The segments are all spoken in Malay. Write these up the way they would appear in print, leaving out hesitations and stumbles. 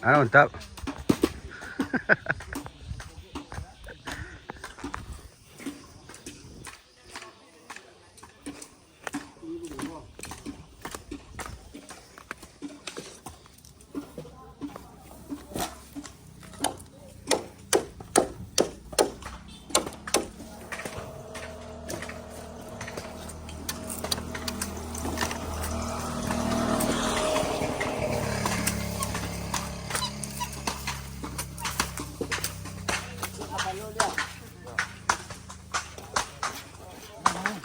Mantap.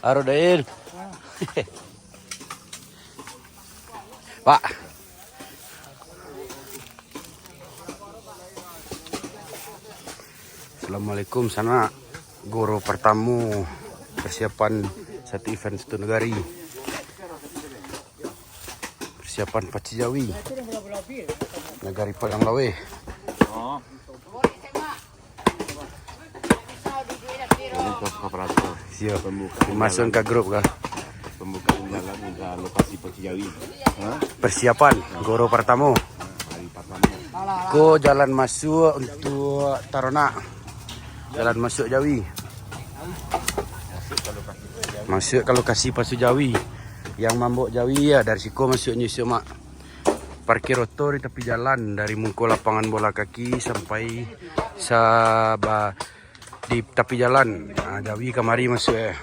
Arodain. Pak. Assalamualaikum sana guru pertamu persiapan satu event satu negari. Persiapan Pacu Jawi. Negari Padang Lawe. Oh. Siap. Masuk ke grup kah? Pembukaan jalan ke lokasi Pacu Jawi. Persiapan guru pertamu. Hari pertama. Ko jalan masuk untuk Tarona. Jalan masuk Jawi. Masuk ke lokasi Pacu Jawi. Yang Mambok Jawi ya dari siku masuk Nyusu mak. Parkir oto di tepi jalan dari Mungko lapangan bola kaki sampai di tepi jalan. Nah, Jawi kemari masuk ya.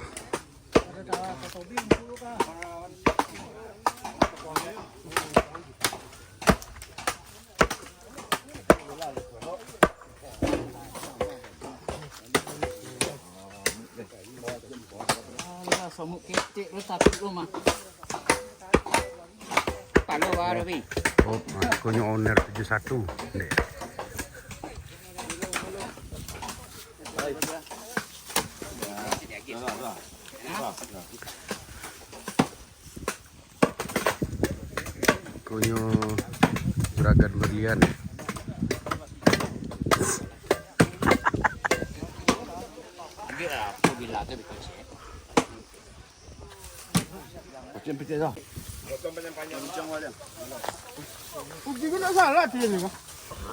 Somuk ketik lu tapi rumah. Palo baru bi. Oh, aku nyo owner 71. Nek. Kunyo juragan berlian. Dia aku bilang tu betul sih. Macam pecah dah. Ugi ko na salah dia ni.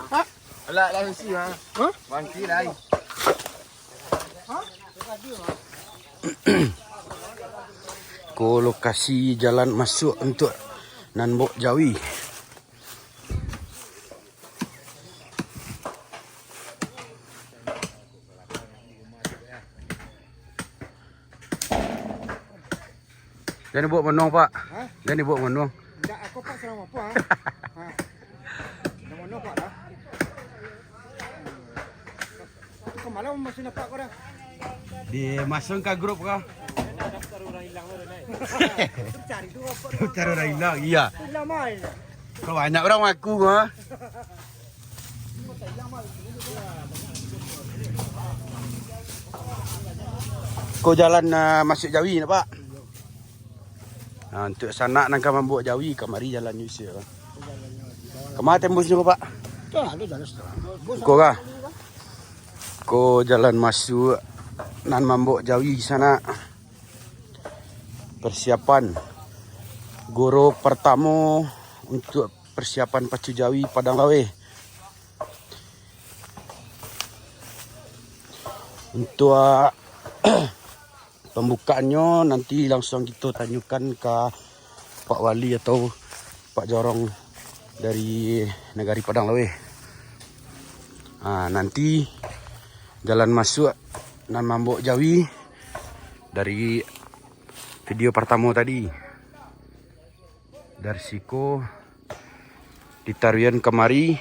Ha? Alah lah mesti ha. Ha? Mangki lah. Ko lokasi jalan masuk untuk Nanbok Jawi. Jangan buat menung pak. Ha? Jangan buat menung. Tak aku pak serang apa ha? Ha. Dah mana pak dah? Kau malam masih nampak kau dah. Dimasuk ke grup kah? Cari tu apa? Cari orang hilang. Iya. Hilang mai. Kalau banyak orang ngaku ha. Kau jalan masuk Jawi nak pak? Untuk sanak nangka Mambok Jawi kemari jalan Nyusia. Kemana tembusnya kau pak? Tu ada jalan setengah. Kau kah? Kau jalan masuk Nan Mambok Jawi sana. Persiapan guru pertama untuk persiapan Pacu Jawi Padang Lawe. Untuk pembukaannya nanti langsung kita tanyakan ke Pak Wali atau Pak Jorong dari negari Padang Lawe. Nanti jalan masuk Nan Mambok Jawi dari video pertama tadi. Dari siku ditarian kemari.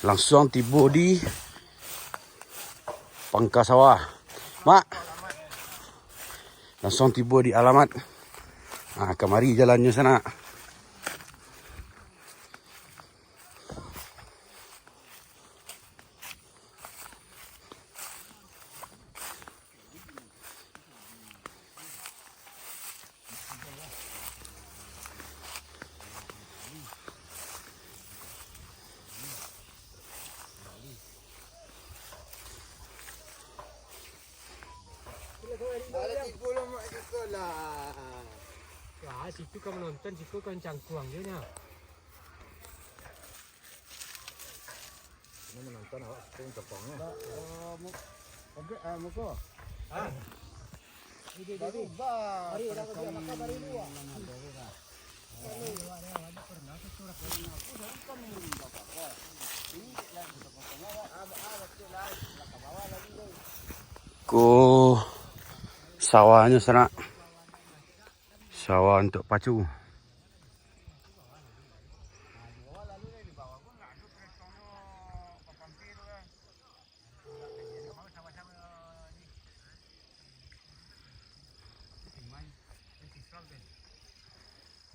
Langsung tiba di Pangka Sawah. Mak. Langsung tiba di alamat. Kemari jalannya sana. situ kau menonton, situ kau cangkuang dia nya. Ini menonton awak situ cokongnya. Oke, muka. Ah. Ini Mari dah kau makan mari dua. Ko sawahnya sana. Sawah untuk pacu.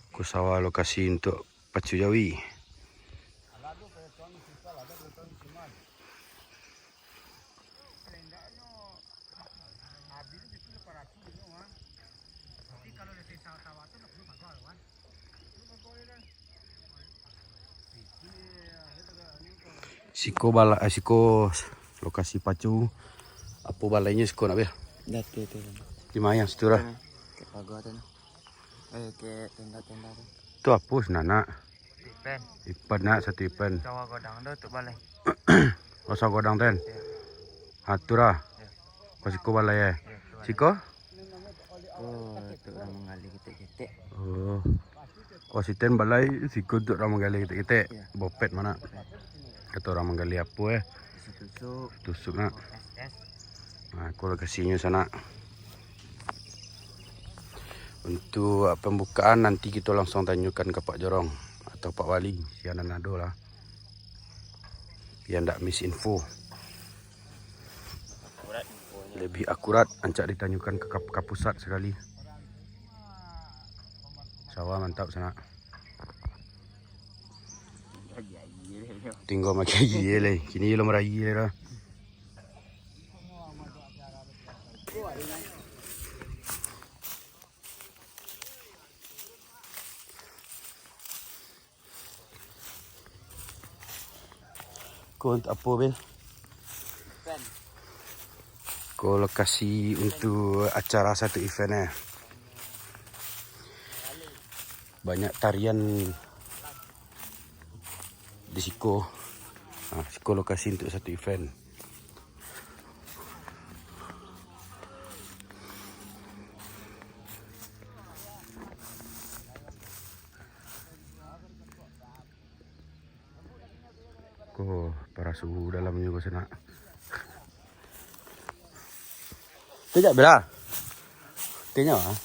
Ko sawah lokasi untuk pacu Jawi. Siko lokasi pacu. Apa balainya siko nak ber? Dah tu. Di mana situ lah? Ke pagar tu. Ke tenda-tenda tu. Tu apa sebenarnya? Ipen. Ipan nak satu ipan. Sawah godang tu untuk balai. Oh sawah godang ten. Hatura. Kau siko balai Siko? Oh, untuk orang menggali ketek-ketek. Oh. Kau si ten balai siko untuk orang menggali ketek-ketek. Bopet mana? Kata orang menggali apa Tusuk. Tusuk nak. Es. Nah, aku lokasinya sana. Untuk pembukaan nanti kita langsung tanyakan ke Pak Jorong atau Pak Wali, Sian Nado lah. Biar tak miss info. Lebih akurat ancak ditanyakan ke pusat sekali. Sawah mantap sana. Tinggal makan ye le. Kini lo merayi le dah. Kau untuk apa Bel? Kau lokasi untuk acara satu event Banyak tarian di Siko. Siko lokasi untuk satu event. Para suhu dalamnya ke sana. Tengok Bella. Tengok ah.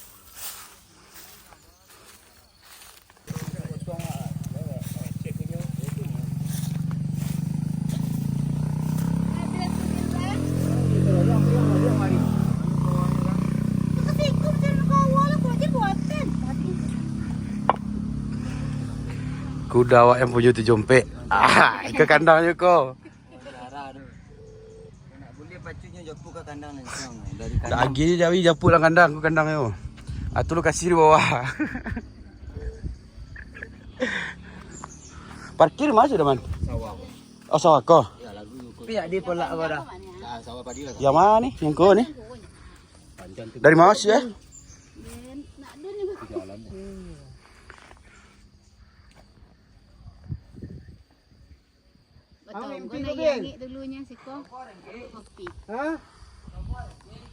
Kuda awak yang punya tu jompek. Ke kandangnya kau. Nak boleh pacunya japu ke kandang langsung. Dari Tak lagi je Jawi japuk dalam kandang. Ke kandang tu. Tu lu kasih di bawah. Parkir masuk dah man? sawah. Oh sawah kau? Ya lagu. Pihak dia pula apa dah? Sawah padi lah. Yang mana ni? Yang kau ni? Dari mana sih Betul, kau nak yangi dulunya Siko. Kopi. Ha?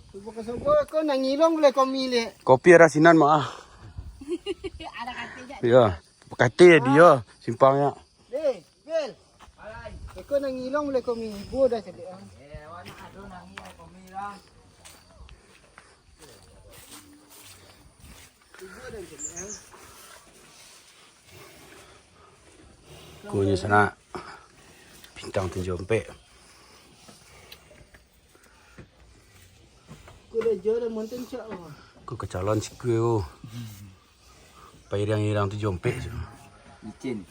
Subuh ke subuh kau nak ngilong boleh kau milih. Kopi rasinan mak. Ada kata je. Ya. Kata dia simpangnya. Bil. Kau nak ngilong boleh kau milih. Ibu dah sedek. Awak nak ada nangi kau mirang. Kunya sana. Bintang tu jompek. Kau dah jual dah monten cak. Ku kecalon siku. Pair yang hilang tu jompek je. Licin.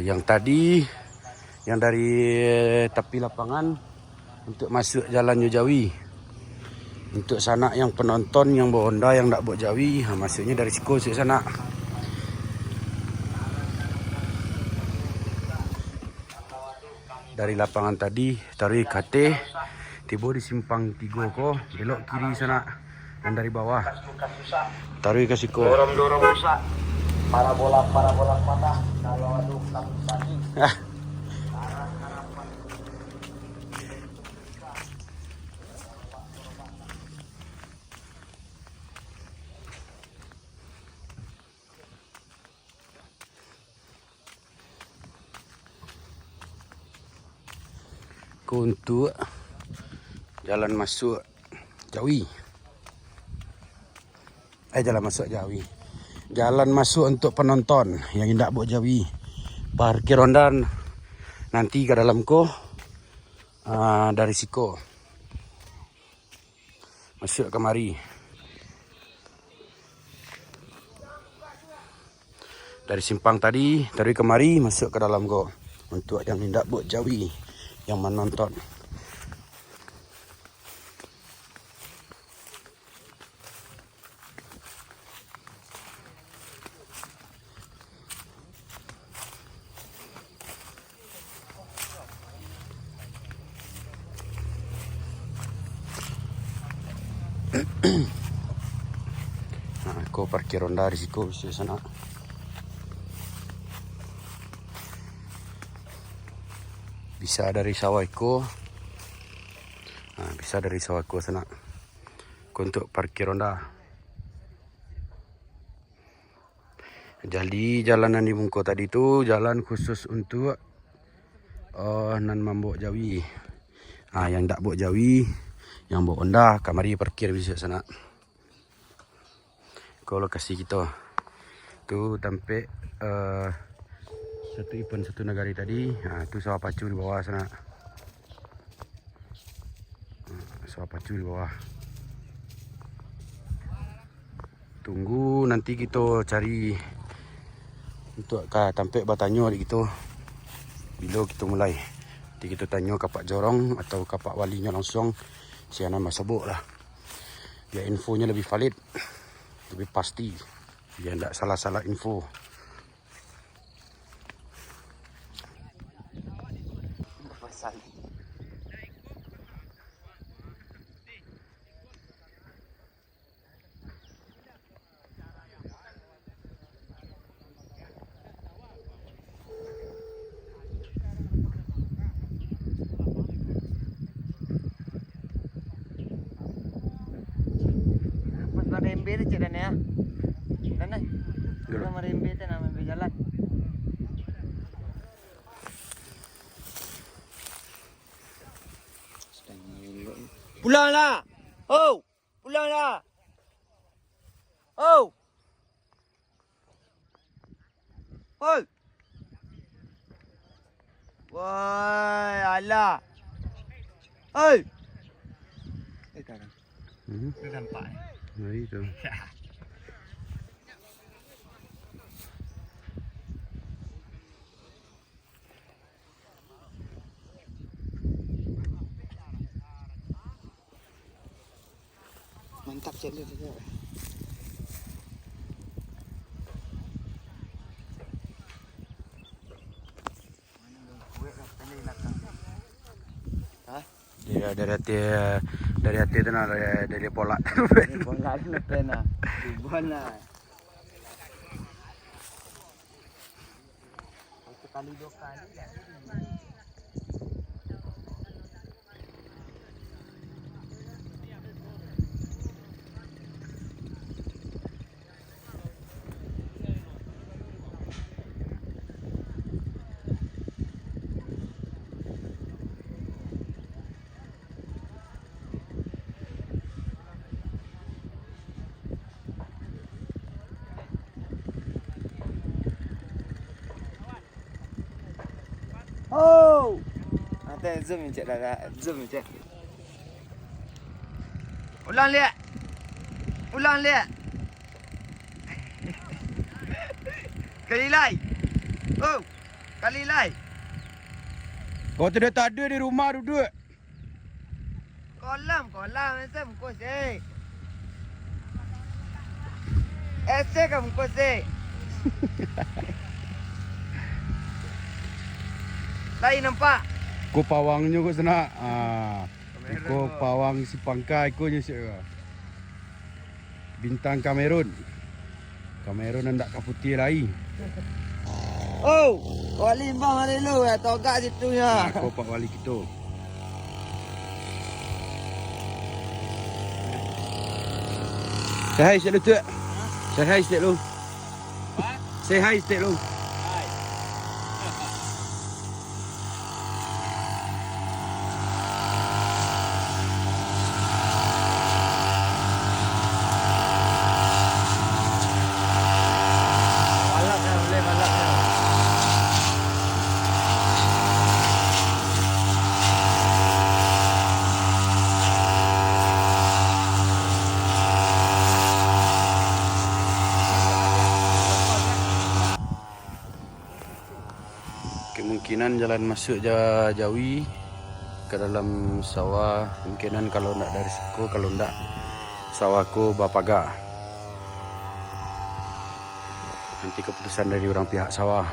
Yang tadi yang dari tepi lapangan untuk masuk jalan Jawi. Untuk sanak yang penonton yang berhonda yang tak buat Jawi, masuknya dari siku ke sana. Dari lapangan tadi tarik kate tiba di simpang 3 ko belok kiri sana Yang dari bawah. Taruh ke siku. Dorong rusak. Parabola patah. Kalau aduk kaki. Untuk jalan masuk Jawi. Jalan masuk Jawi. Jalan masuk untuk penonton yang hendak buat Jawi. Parkir Honda nanti ke dalam ko dari siko. Masuk kemari. Dari simpang tadi, dari kemari masuk ke dalam ko. Untuk yang hendak buat Jawi, yang menonton. Nah, aku parkir Honda di situ, di sana. Bisa dari sawah Iko. Nah, bisa dari sawah Iko sana. Untuk parkir Honda. Jadi jalanan di Mungko tadi itu jalan khusus untuk nan mambok Jawi. Nah, yang tak bok Jawi, yang bok Honda, kamari parkir bisa sana. Ke lokasi kita. Tu sampai satu event satu negari tadi. Nah, itu sawah pacu di bawah sana. Sawah pacu di bawah. Tunggu nanti kita cari untuk sampai Batanyo gitu. Bila kita mulai. Nanti kita tanya kapak Jorong atau kapak walinya langsung. Sianan masabuk lah. Biar infonya lebih valid. Lebih pasti. Biar tidak salah-salah info. Marembe tu dan ya. Dan nih. Kalau marembe tu nama berjalan. Pulanglah. Oh, pulanglah. Oh. Oi. Woi, alah. Oi. Tak kan. Tak nampak. Nah, itu. Mantap sekali tu. Dari hati itu nah dari pola. Bola ni pena. Bola. Sekali dua kali lah. Oh. Nanti zoom je dah. Zoom je. Ulang lihat. Ulang lihat. Kali lai. Oh. Kali lai. Kau tu dah tak ada di rumah duduk. Kolam macam muka sih. Ese kan muka sih. Lain nampak. Ko pawangnya ko sana. Ko pawang si pangkai ko nya sik. bintang Kamerun. Kamerun hendak ke putih lagi. Oh, wali bang hari lu ya, togak situ ya. Aku pak wali kita. Say hi sikit dulu. Say hi sikit dulu. Say hi sikit dulu. Balap ya, boleh balap ya. Kemungkinan jalan masuk Jawi ke dalam sawah. Kemungkinan kalau nak dari siku, kalau ndak sawahku Bapaga. Nanti keputusan dari orang pihak sawah.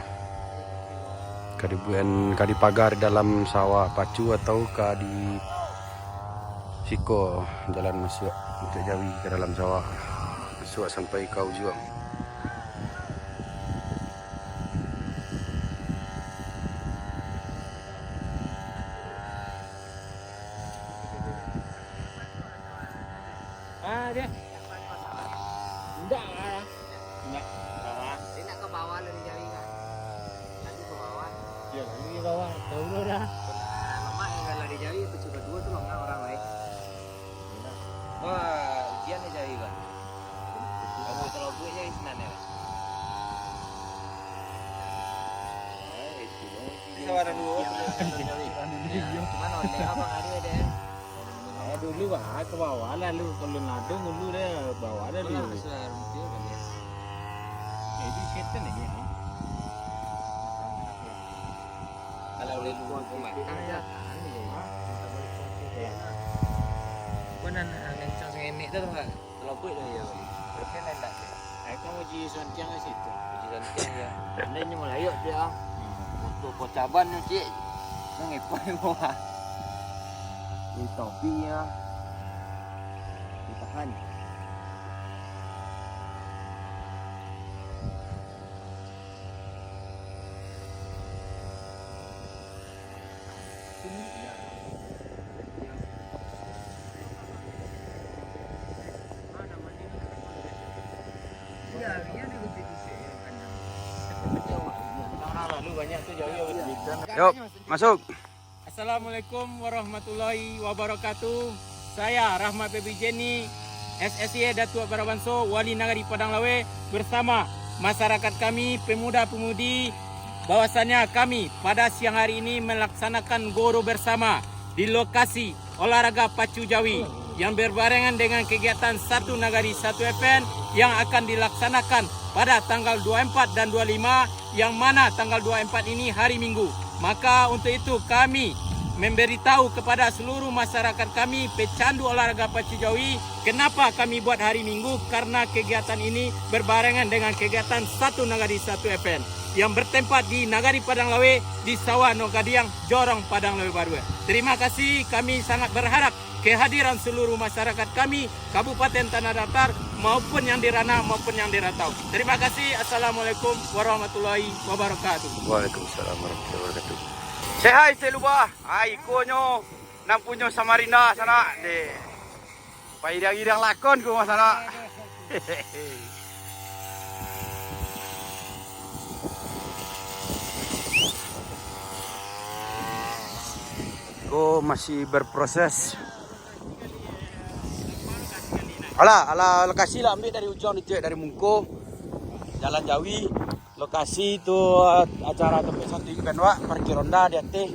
Kadi pagar dalam sawah pacu atau kadi siko jalan masuk untuk Jawi ke dalam sawah. Masuk sampai kau juang. Dia. Enggak lah. Enggak. Bawah. Dia nak ke bawah dari Jawi kan? Nanti ke bawah. Iya, nanti ke bawah. Tahu lu dah. Lama yang kalau di Jawi itu cuma 2 tuh longga orang lain. Wah, ujian di Jawi kan. Kamu kalau buatnya di sana ya. Sawah dulu. Cuman onde abang ada deh. Dulu ke bawah lalu kalau nadung dulu dia bawah dah dulu. Jadi kita ni. Kalau boleh buang ke matang ya. Bukan ngencang sengemek tu enggak? Terlalu dah ya. Berapa lain tak? Kamu uji santiang ke situ. Uji santiang ya. Lain ni melayuk dia. Untuk pocaban ni cik. Nangepoi bawah. Ni topinya ditahan. Yuk, masuk. Assalamualaikum warahmatullahi wabarakatuh. Saya Rahmat Baby Jenny, SSI Datuk Barabanso, Wali Nagari Padang Lawe bersama masyarakat kami, pemuda-pemudi. Bahwasannya kami pada siang hari ini melaksanakan goro bersama di lokasi olahraga Pacu Jawi yang berbarengan dengan kegiatan Satu Nagari Satu Event yang akan dilaksanakan pada tanggal 24 dan 25, yang mana tanggal 24 ini hari Minggu. Maka untuk itu kami memberitahu kepada seluruh masyarakat kami pecandu olahraga Pacu Jawi, kenapa kami buat hari Minggu, karena kegiatan ini berbarengan dengan kegiatan Satu Nagari Satu Event yang bertempat di Nagari Padang Lawe di Sawah Nogadiang, Jorong Padang Lawe Baru. Terima kasih, kami sangat berharap kehadiran seluruh masyarakat kami Kabupaten Tanah Datar maupun yang di Ranah maupun yang di Ratau. Terima kasih. Assalamualaikum warahmatullahi wabarakatuh. Waalaikumsalam warahmatullahi wabarakatuh. Say hi, say lupa. Ai konyo nang punyo Samarinda sana de. Paidang-idang lakon ko masana. Ko masih berproses. Ala lokasi lah ambil dari ujung itu dari Mungko Jalan Jawi. Lokasi itu acara tempat satu event wak parkir ronda di atas.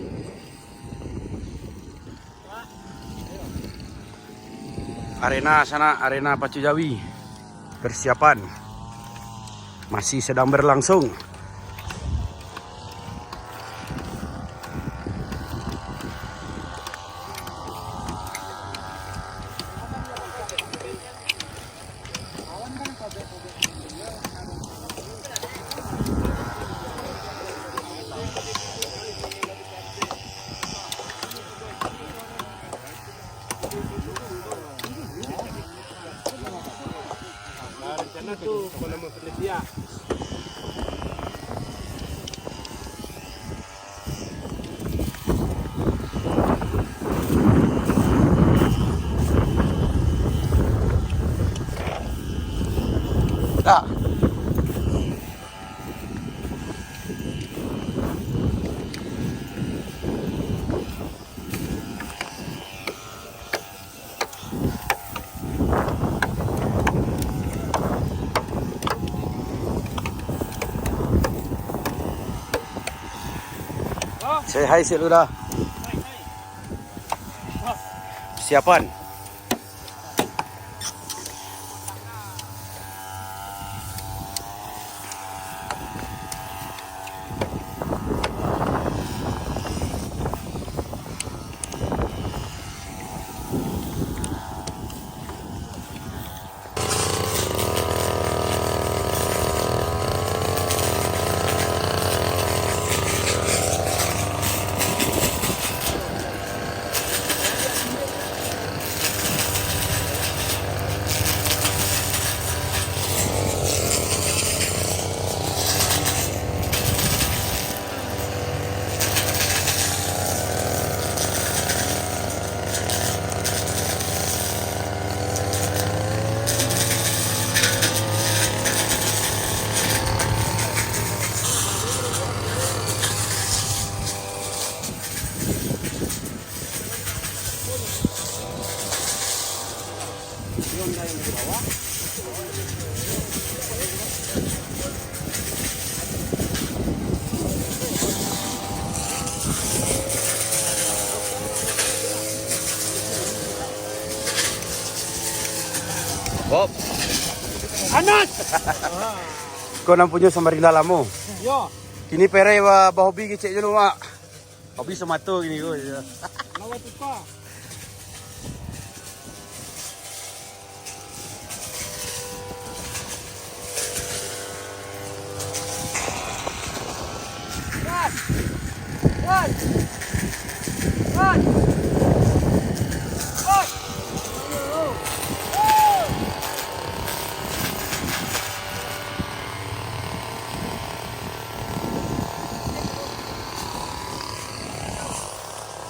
Arena sana, arena Pacu Jawi. Persiapan masih sedang berlangsung. sana tu kalau nama penelitian. Tak. Say hi sikit dulu dah. Siapan? Bob. Anas! Kau nak punya Samarinda lama. Yo, Kini pere ba hobi kecek je lu mak. Hobi semato gini ko. lawa tukar.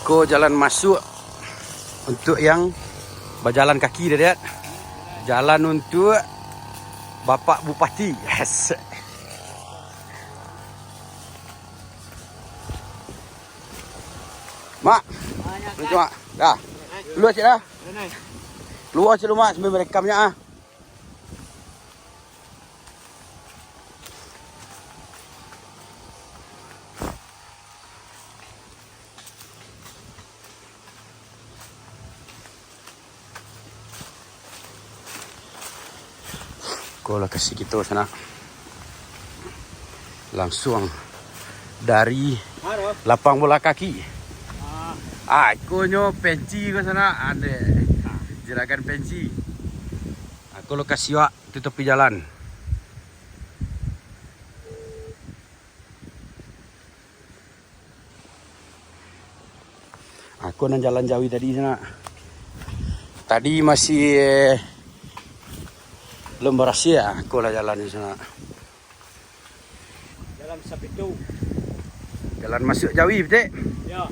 Ko jalan masuk untuk yang berjalan kaki dia lihat. Jalan untuk Bapak Bupati. Yes. Mak. Lucu mak. Dah. Keluar cik dah. Keluar cik lu mak sambil merekamnya ah. Kau lah kasih kita sana. Langsung dari lapang bola kaki. Aku nyo penci ke sana ada. Jerakan penci. Aku lokasi wak di tepi jalan. Aku nan jalan Jawi tadi sana. Tadi masih belum berhasil aku lah jalan di sana. Jalan Sapitu. Jalan masuk Jawi betul? Ya.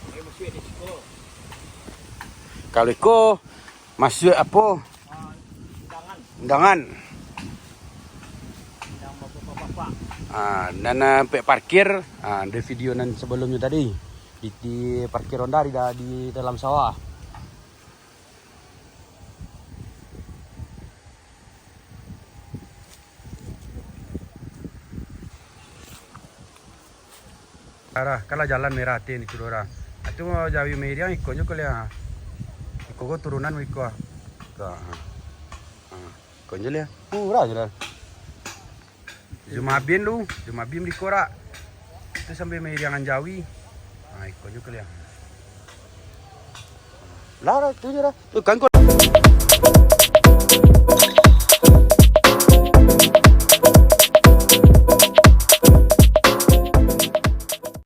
Ini masuk di situ. Kalau iko masuk apa? Undangan. Undangan. Yang bapak-bapak. Dan sampai parkir, ada video nan sebelumnya tadi di parkir Honda di dalam sawah. Arah, kalau jalan merah hati ni turun. Itu mau Jawi merah ikut je kuliah. Ikut ko turunan ikut. Ikut je lah. Murah je lah. Jumabin lu, Jumabin di Korak. Itu sampai meriangan Jawi. Ikut je kuliah. Lah, tu je lah. Tu kan kau.